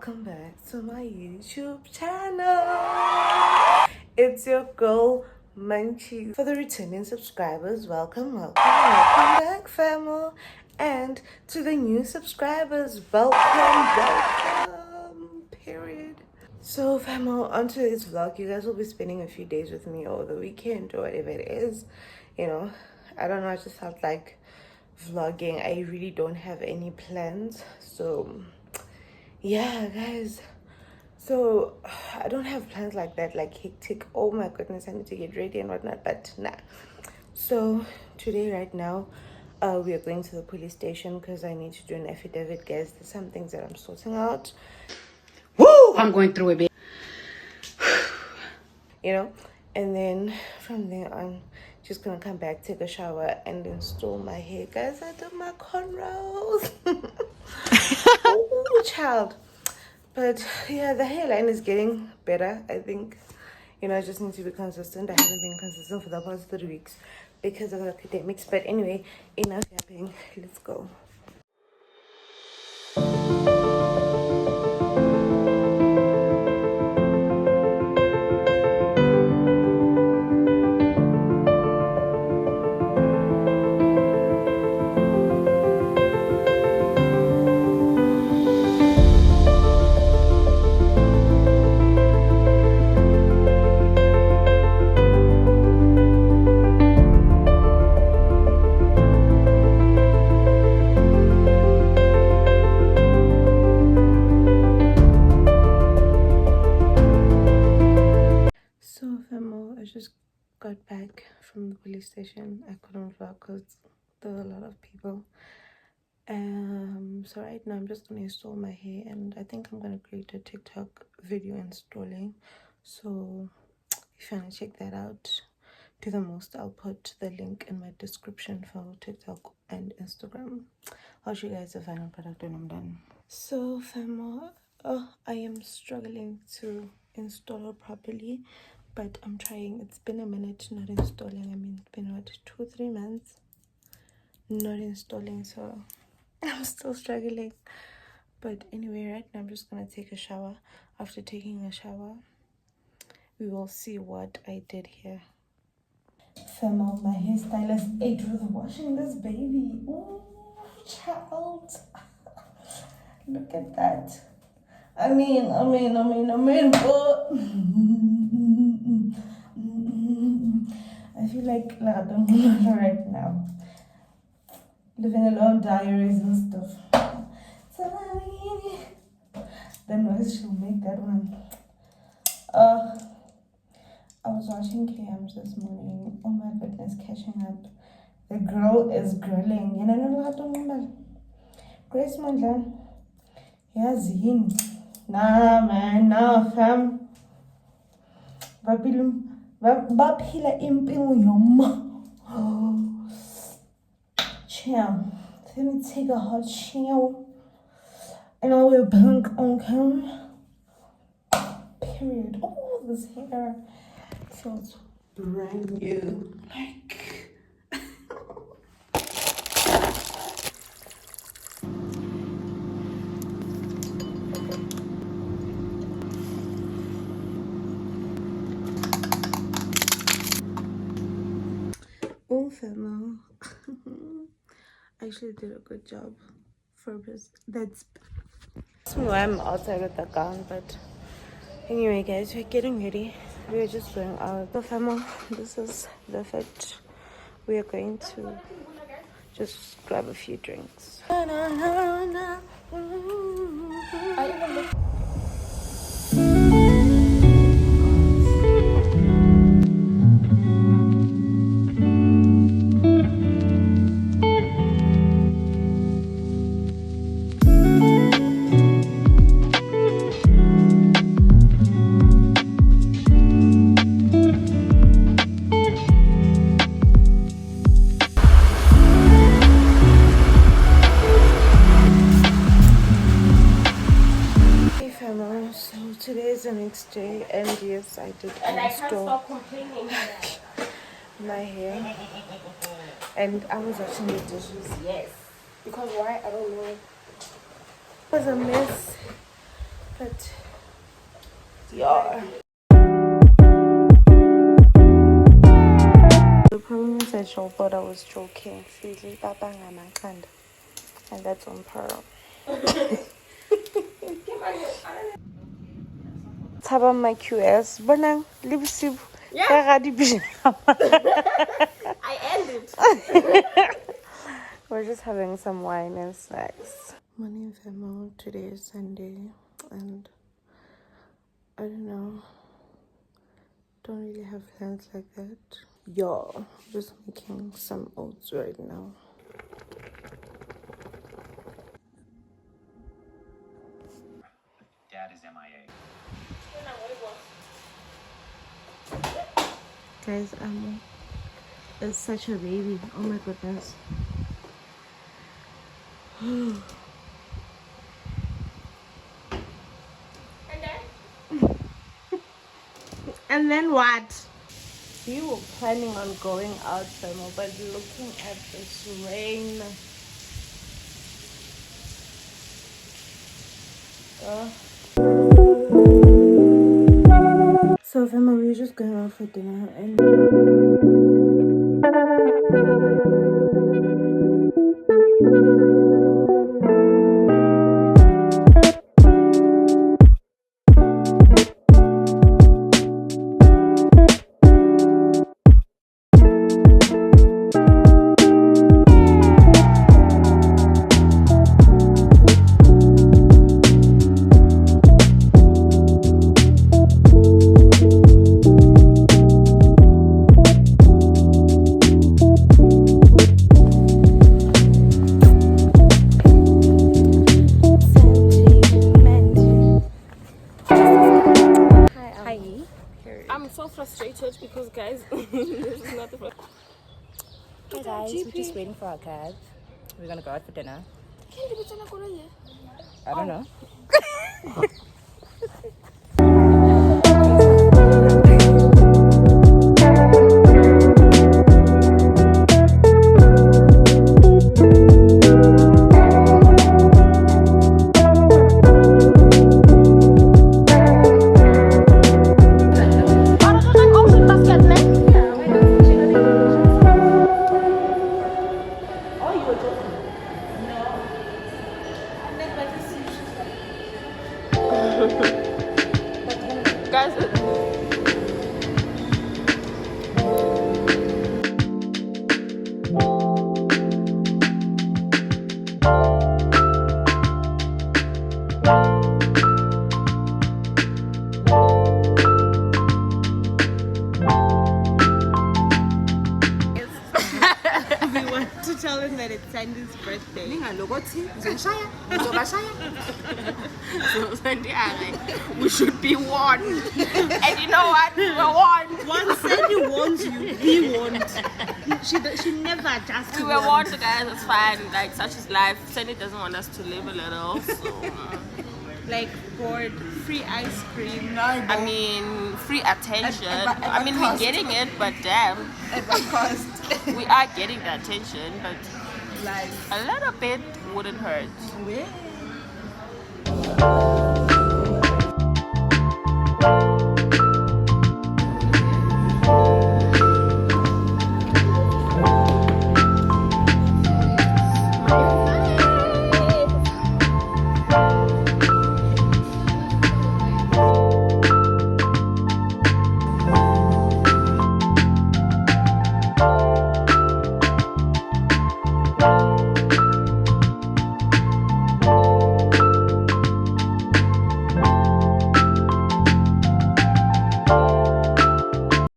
Welcome back to my YouTube channel. It's your girl Munchie. For the returning subscribers, welcome back, famo. And to the new subscribers, welcome. Period. So, famo, on today's vlog, you guys will be spending a few days with me over the weekend or whatever it is. You know, I don't know. I just felt like vlogging. I really don't have any plans, so yeah, guys. So I don't have plans like that, like hectic. Oh my goodness, I need to get ready and whatnot, but nah. So today, right now, we are going to the police station because I need to do an affidavit, guys. There's some things that I'm sorting out. Woo! I'm going through a bit. You know, and then from there on, just gonna come back, take a shower, and install my hair, guys. I did my cornrows. Oh, child. But yeah, the hairline is getting better, I think. You know, I just need to be consistent. I haven't been consistent for the past 3 weeks because of the academics. But anyway, enough yapping. Let's go. I just got back from the police station. I couldn't vlog because there were a lot of people. So right now I'm just gonna install my hair, and I think I'm gonna create a TikTok video installing. So if you wanna check that out, do the most. I'll put the link in my description for TikTok and Instagram. I'll show you guys the final product when I'm done. So famo, I am struggling to install it properly, but I'm trying. It's been a minute not installing. I mean, it's been what, 2-3 months not installing, so I'm still struggling. But anyway, right now I'm just gonna take a shower. After taking a shower, we will see what I did here. Famo, my hairstylist ate with washing this baby. Ooh, child. Look at that. I mean, but I feel like I'm right now. Living alone, diaries and stuff. Then what she'll make that one. I was watching KMs this morning. Oh my goodness, catching up. The girl is grilling. You know, Grace Mandla. Yes, him. Nah, man, nah, fam. Baphila impilo yoma. Chill. Let me take a hot shower. And I will blink on camera. Period. Oh, this hair feels brand new. Like. Oh, famo. I actually did a good job for this. That's why I'm outside with the gown, but anyway, guys, we're getting ready. We're just going out. So, famo, this is the fit. We are going to just grab a few drinks. Today is the next day, and yes, I did install my hair, and I was washing the dishes. Yes, because why? I don't know. It was a mess. But yeah. The problem is that y'all thought I was joking. Fili babanga mankanda. And that's on Pearl. Taba my QS. Bonang, live sip. Yeah. I ended. We're just having some wine and snacks. Morning Femo. Today is Sunday. And I don't know. Don't really have plans like that. Y'all, just making some oats right now. Dad is MIA. Guys, it's such a baby. Oh my goodness. And then what? We were planning on going out somewhere, but looking at this rain. So Fema, we were just going out for dinner and I'm so frustrated because, guys, this is not the first. Hey guys, we're just waiting for our cab. We're gonna go out for dinner. I don't know. tell him that it's Sandy's birthday. We should be warned. And you know what? We were warned. Once Sandy warns you, be warned. She never adjusts. We were warned, guys. It's fine. Like, such is life. Sandy doesn't want us to live a little. So, like, bored, free ice cream. I mean, free attention. I mean, we're getting it, but damn. At what cost? We are getting the attention, but Like, a little bit wouldn't hurt. yeah.